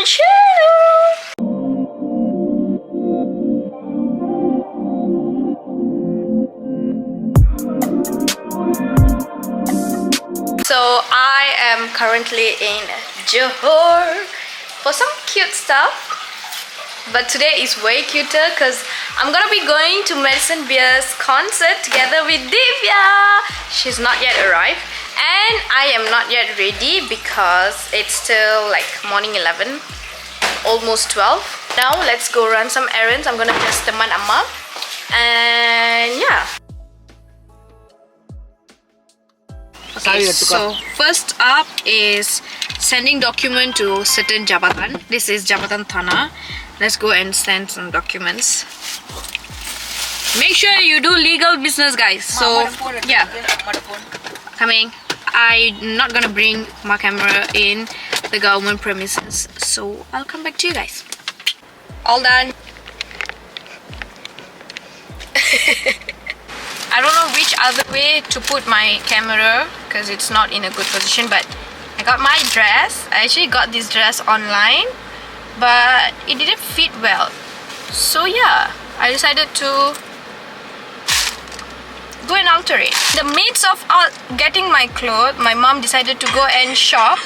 chill. So I am currently in Johor for some cute stuff, but today is way cuter because I'm gonna be going to Madison Beer's concert together with Divya. She's not yet arrived and I am not yet ready because it's still like morning 11, almost 12. Now let's go run some errands. I'm gonna just teman Amma and yeah. Okay, so first up is sending document to certain jabatan. This is Jabatan Thana. Let's go and send some documents. Make sure you do legal business, guys. So yeah, coming. I'm not gonna bring my camera in the government premises, so I'll come back to you guys. All done. I don't know which other way to put my camera because it's not in a good position, but I got my dress. I actually got this dress online, but it didn't fit well. So yeah, I decided to go and alter it. In the midst of getting my clothes, my mom decided to go and shop,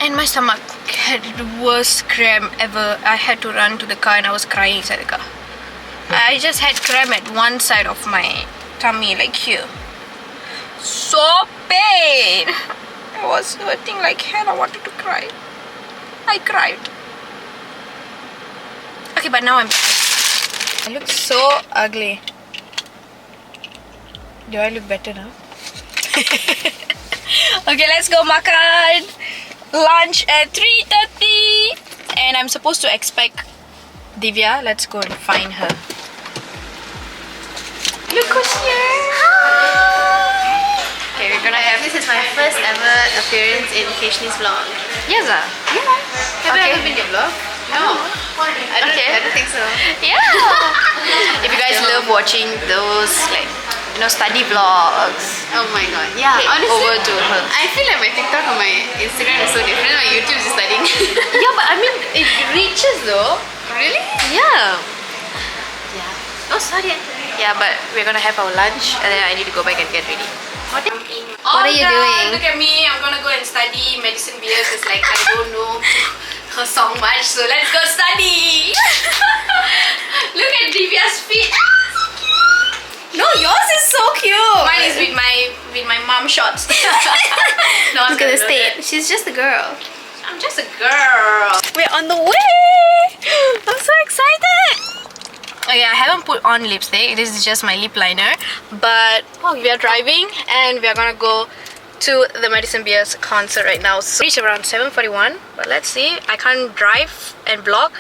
and my stomach had the worst cramp ever. I had to run to the car and I was crying inside the car. I just had cramp at one side of my tummy, like here. So pain. I was hurting like hell. I wanted to cry. I cried. Okay, but now I'm back. I look so ugly. Do I look better now? Okay, let's go makan lunch at 3:30. And I'm supposed to expect Divya. Let's go and find her. Look who's here! Hi! Okay, we're gonna have... This is my first ever appearance in Khesyinii's vlog. Yes, yeah. Have I ever been your vlog? No. I don't think so. Yeah! If you guys love watching those, like, you know, study vlogs, Oh my god. Yeah, head honestly, over to her. I feel like my TikTok and my Instagram is so different. My YouTube is studying. Yeah, but I mean, it reaches though. Really? Yeah. Yeah. Oh, sorry. Yeah, but we're gonna have our lunch and then I need to go back and get ready. What are you doing? Look at me, I'm gonna go and study Madison Beer because like I don't know her song much, so let's go study. Look at Divya's feet. No, yours is so cute. Mine is with my mom shorts. No one's Look at the gonna know state. that. She's just a girl. I'm just a girl. We're on the way. I'm so excited. Okay, I haven't put on lipstick. This is just my lip liner. But we are driving and we are gonna go to the Madison Beer's concert right now. So it's around 7:41. But let's see. I can't drive and vlog,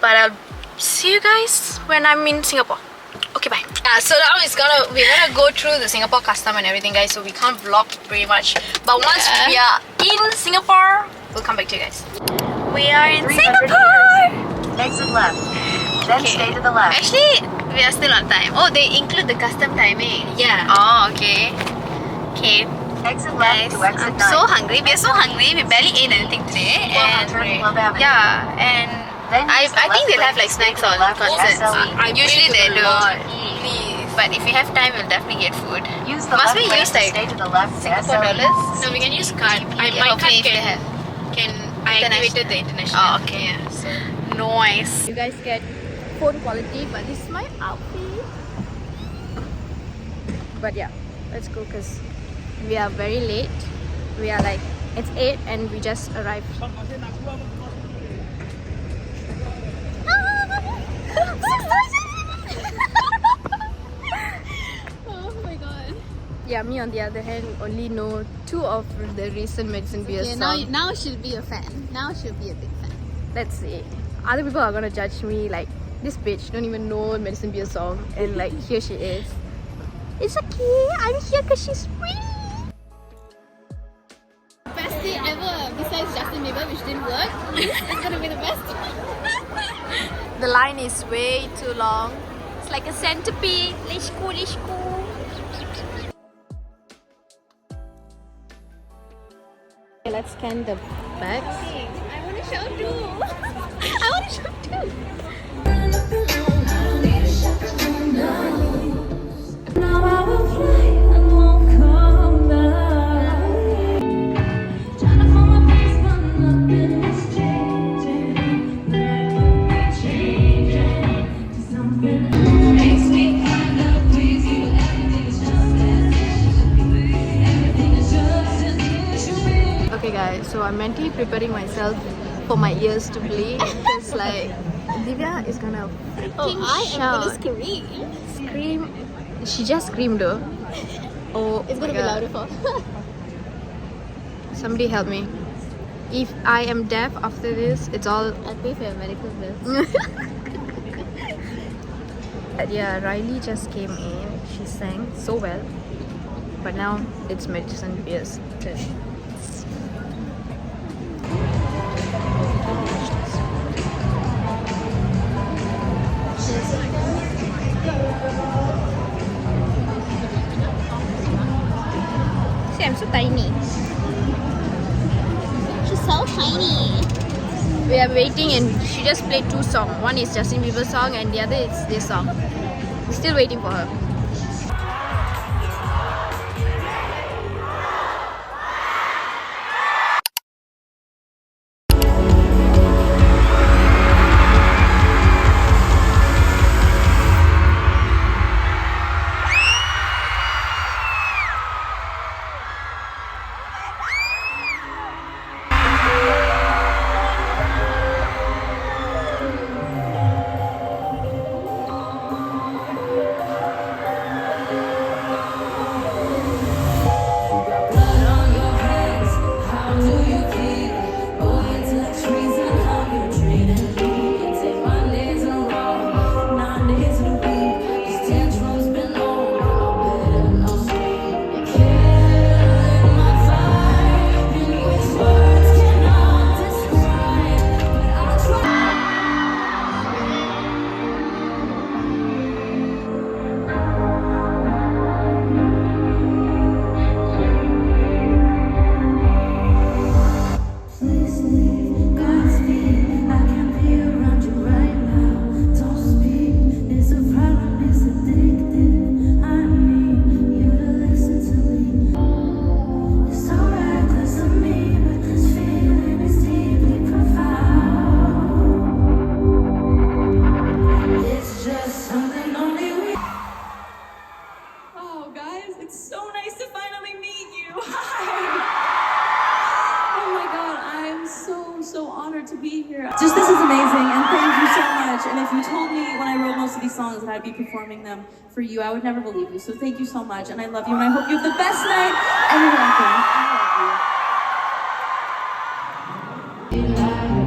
but I'll see you guys when I'm in Singapore. Okay, bye. So now we're gonna go through the Singapore custom and everything, guys. So we can't vlog pretty much. But once we are in Singapore, we'll come back to you guys. We are in Singapore. Exit left. Then stay to the left. Actually, we are still on time. Oh, they include the custom timing. Yeah. Oh, okay. Okay. Exit Guys, left to exit I'm 9. so hungry. We're so hungry. We barely ate anything today. And Love Avenue. yeah, and Then use the I think left they'll have lane like to stay snacks to the on left of concerts. SLE. Usually they do. Please. But if we have time, we'll definitely get food. Use the Must left we lane use to like stay to the left to Singapore SLE. dollars? No, we can use card. Yeah, My hopefully card if they have. I activated the international. Oh, okay. Yeah, so nice. You guys get phone quality, but this is my outfit. But yeah, let's go because we are very late. We are like, it's 8 and we just arrived. Oh my god. Yeah, me on the other hand only know 2 of the recent Madison Beer songs. Now she'll be a fan. Now she'll be a big fan. Let's see. Other people are gonna judge me like, this bitch don't even know Madison Beer song, and like here she is. It's okay, I'm here because she's free. Best day ever besides Justin Bieber, which didn't work. This is gonna be the best. The line is way too long. It's like a centipede. Let's go, let's go. Okay, let's scan the bags. show too. I want to show too. Okay guys, so I'm mentally preparing myself for my ears to bleed because like Divya is gonna freaking I am shout. gonna scream. Scream. She just screamed though. Oh, It's gonna my be God. louder for. Somebody help me. If I am deaf after this, it's all. I'll pay for your medical bills. Yeah, Riley just came in. She sang so well. But now it's Madison Beer's turn. See, I'm so tiny. She's so tiny. We are waiting and she just played 2 songs. One is Justin Bieber's song and the other is this song. Still waiting for her. Just this is amazing, and thank you so much. And if you told me when I wrote most of these songs that I'd be performing them for you, I would never believe you. So thank you so much, and I love you, and I hope you have the best night, and you're welcome. I love you.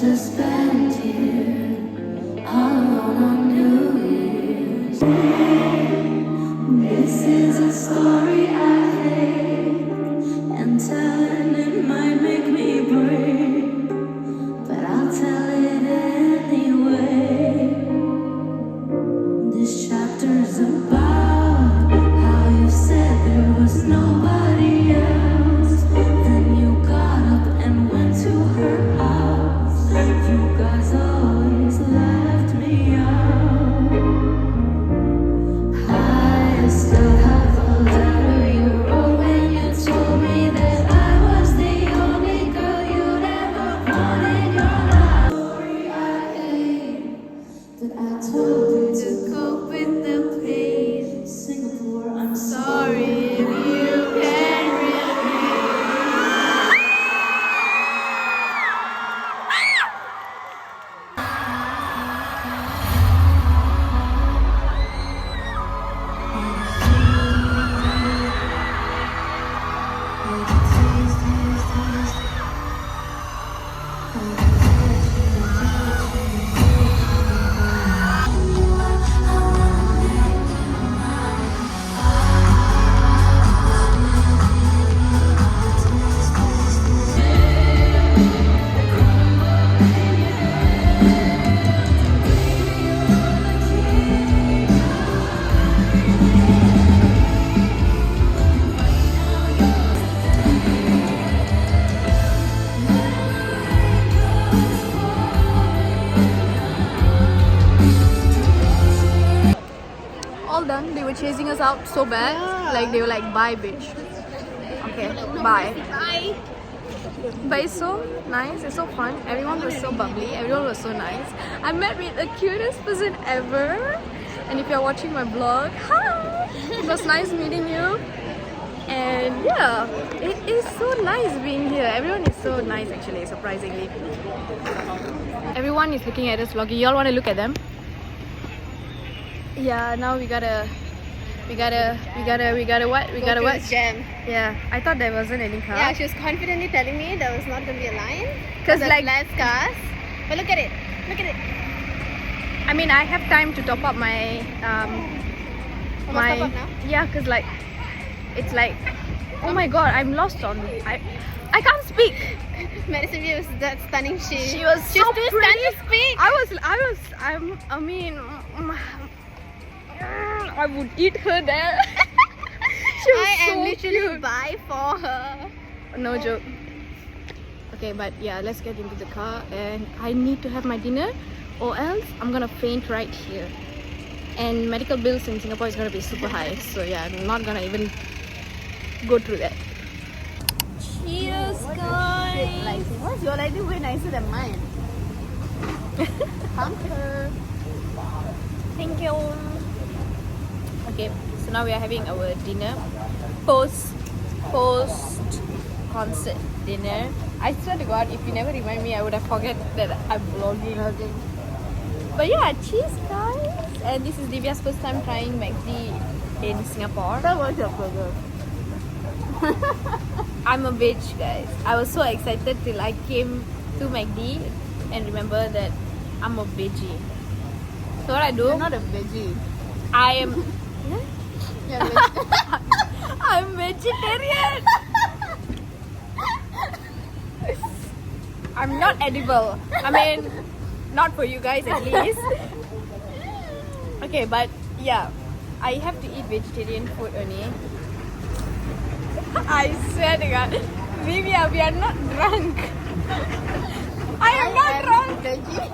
Suspended all alone on New Year's. All done. They were chasing us out so bad. Like they were like, bye bitch. Okay, bye. Bye. But it's so nice, it's so fun. Everyone was so bubbly, everyone was so nice. I met with the cutest person ever. And if you're watching my vlog, hi! It was nice meeting you. And yeah, it is so nice being here. Everyone is so nice actually, surprisingly. Everyone is looking at us vlogging. Y'all want to look at them? Yeah, now we gotta what? We gotta what? Jam. Yeah, I thought there wasn't any car. Yeah, she was confidently telling me there was not gonna be a line. 'Cause there's like- less cars. But look at it. Look at it. I mean, I have time to top up my Almost top up now? yeah, cause like it's like, oh my god, I'm lost on I can't speak. Madison Beer was that stunning. She was She's so too pretty. stunning to speak. I mean, I would eat her there. She was I am so literally cute. buy for her. No joke. Okay, but yeah, let's get into the car and I need to have my dinner or else I'm gonna faint right here. And medical bills in Singapore is gonna be super high. So yeah, I'm not gonna even go through that. Cheers, guys! Like, what's your lighting way nicer than mine? Comfort. Thank you. Okay, so now we are having our dinner. Post concert dinner. I swear to God, if you never remind me, I would have forget that I'm vlogging. But yeah, cheers, guys! And this is Divya's first time trying McD in Singapore. That was your burger. I'm a bitch, guys. I was so excited till I came to McD and remember that I'm a veggie. So what I do? You're not a veggie. I am. You're a veggie. I'm vegetarian. I'm not edible. I mean, not for you guys at least. Okay, but yeah, I have to eat vegetarian food only. I swear to God, Vivia, we are not drunk. I am not drunk. Veggie.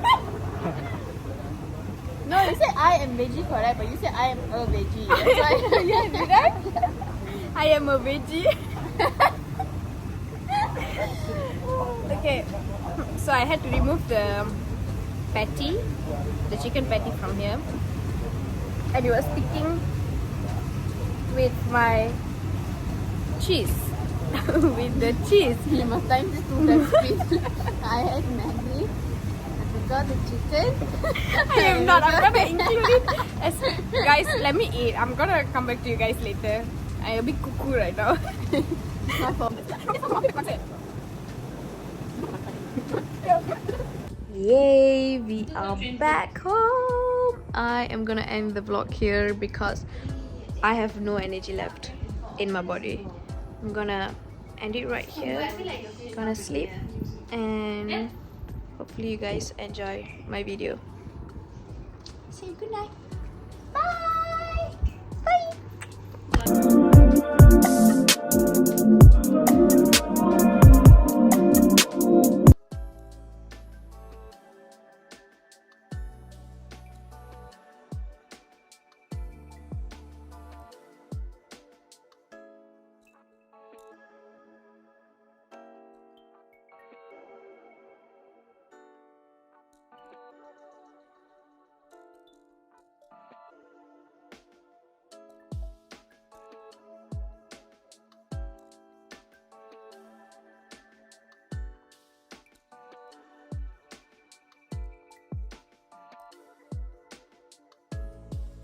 No, you said I am veggie, correct? But you said I am a veggie. That's why. Yeah, did I? I am a veggie. Okay, so I had to remove the patty, the chicken patty from here, and it was sticking with my cheese. With the cheese. You must time this 2 times, please. I had Maggi. I got the chicken. I am not. I'm gonna include it as guys. Let me eat. I'm gonna come back to you guys later. I'm a bit cuckoo right now. Yay! We are back home. I am gonna end the vlog here because I have no energy left in my body. I'm gonna end it right here. Gonna sleep and hopefully you guys enjoy my video. Say good night. Bye. Bye.